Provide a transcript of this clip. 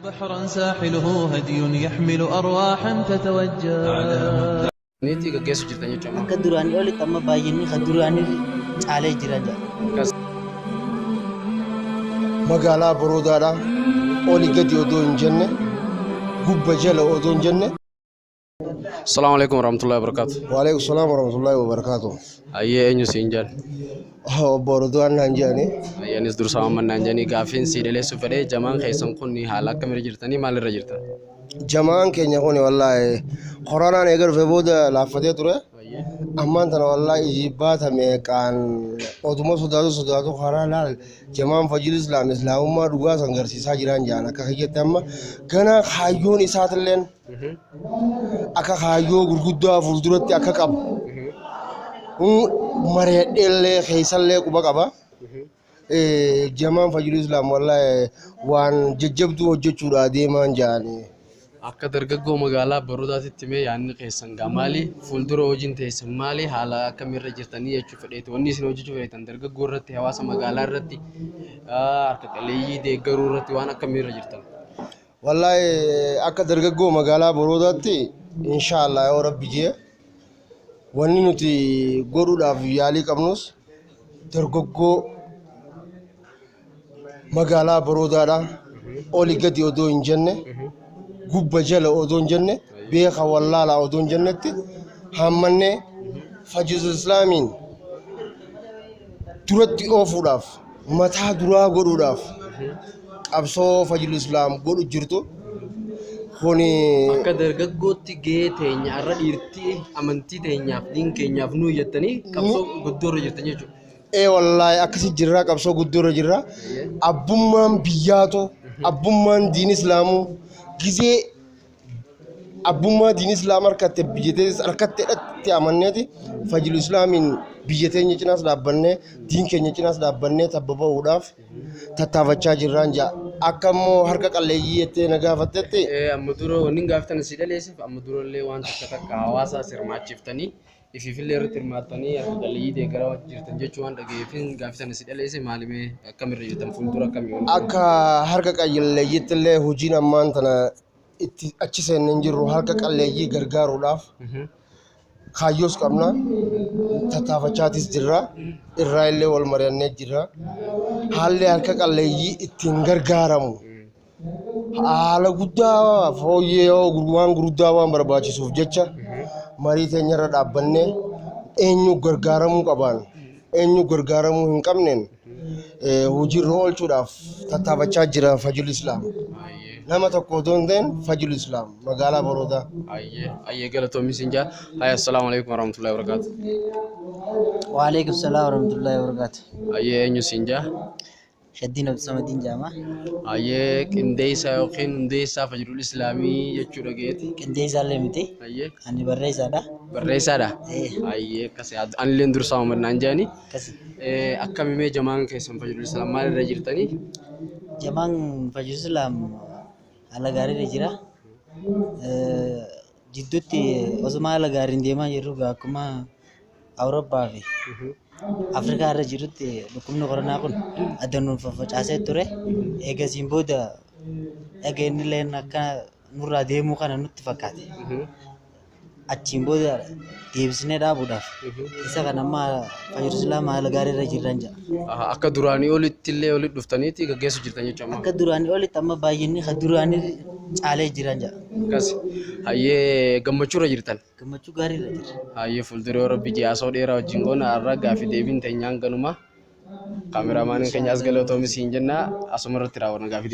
بحرا ساحله هدي يحمل أرواحا تتوجه نيتي كجسو جرتني جماعة كدراني أولي تما بايني كدراني على جراجا magala baroda oli gadi odon jenne gubba jala odon jenne. السلام عليكم ورحمة الله وبركاته. Waalaikum salam warahmatullahi wabarakatuh. أيه إنجو سينجان. Baroda nanjani أيه نس درس عمان نانجاني كافين سيدلي سفرة جمان خيسان كوني حالا كمير جرتني مال رجرتان. jamaan keenya kuni wallahi qoranaan eegar feboda laafatee ture ammaan tana wallahi ijibbaatame qaan oduma sodaatu karaa laal jamaan fajil islaamummaa dhugaa san garsiisaa jiran jaan akka kiyyatte amma gana kaayyoon isaatilleen akka kaayyoo gurguddaa fuulduratti akka qabu mareedheellee keessallee quba qaba. Jamaan fajil islaam wallahi waan jajjabduu hojjechuudha deemaan jaanii. akka dargaggoo magaalaa barodaatti mee yaanni keessan gaamaali fuuldura hojiin teessan maali haala akkamirra jirtanii jechuu fedheetu wanni isin hojjechuu fedhetan dargaggoo irratti hawaasa magaalaa irratti harka qaleeyyii deeggaruu irratti waan akkamirra jirtan wallahi akka dargaggoo magaalaa barodaatti inshallah yoo rabbi jee wanni nuti godhuudhaaf yaalii qabnus dargaggoo magaalaa barodaadha oli gadi odoo hin jenne gubba jala odon jenne beeka wallaala odon jennetti hammanne fajrul islaamin duratti oofuudhaaf mataa duraa godhuudhaaf qabsoo fajrul islaam godhu jirtu kuni akka dargaggootti gahee teenya irra dhiirtii amantii teenyaaf diin keenyaaf nuu jettanii qabsoo guddoorra jirtan jechuudha. Wallahi akkasi jirra qabsoo guddoorra jirra abbummaan biyyaatoo abbummaan diin islaamuu ጊዜ አቡማ ዲን እስላም አርከተ ቢጀቴስ አርከተ ዳት ያመነቲ ፈጅሉ እስላሚን ቢጀቴኝ ጭናስ ዳበነ ዲን ከኝ ጭናስ ዳበነ ተበበው ዳፍ ተታፈቻ ጅራንጃ አከሞ ሀርቀ ቀለይየቴ ነጋፈተቴ አመዱሮ ወኒን ጋፍተን ሲደሌስ አመዱሮሌ ዋን ተከተካ ሐዋሳ ሲርማችፍተኒ ኢፊፊሌ ርትርማተኒ ቀለይ ደገራ ጅርተን ጀቹዋን ደገፊን ጋፍተን ሲደሌስ ማሊሜ አከምር ይተን ፉልዱራ ከሚሆን አካ ሀርቀ ቀለይየትለ ሁጂን አማንተና achi seenan jirru harka qalleeyyii gargaaruudhaaf kaayyoos qabna tattaafachaatis jirra irraa illee wal mari'annee jirra haalli harka qalleeyyii ittiin gargaaramu haala guddaa fooyyee waan gurguddaa waan barbaachisuuf jecha marii teenyarra dhaabbannee eenyu gargaaramuu qabaan eenyu gargaaramuu hin qabneen hojiirra oolchuudhaaf tattaafachaa jira fajrul islaam. nama tokko donden fajrul islam magala baroda ayye galato misinja hay assalamu alaykum warahmatullahi wabarakatuh wa alaykum assalam warahmatullahi wabarakatuh ayye enyu sinja shaddina bisamadin jama ayye qindeesa yookiin hundeessa fajrul islami jechuu dhageeti qindeesa lemiti ayye ani barreessaadha ayye kasi anleen dursaa uumannaan jaani kasi akkamime jamaan keessan fajrul islam maal irra jirtani jamaan fajrul islam ala gare jira jiddutti osuma ala gare deemaa jirru akkuma Awurooppaa fi Afrikaa irra jirutti dhukkubni koronaa kun addanuun facaasee ture eegasiin booda dhageenyi illee akka nurraa deemuu kana nutti fakkaate achiin booda deebisnee dhaabuudhaaf isa kan amma fajrul islaam ala gare irra jirran jira akka duraanii olitti illee oli dhuftaniiti gaggeessu jirtan jechuudha akka duraanii olitti amma baay'inni ka duraanii caalee jiran jira kasi hayyee gammachuu irra jirtan gammachuu gaarii irra jira hayyee fuulduree rabbi jiyaasoo dheeraa wajjin goona har'a gaafi deebiin teenyaan ganuma kaameraamaaniin keenyaas galatoomis hin jenna asuma irratti raawwanna gaafi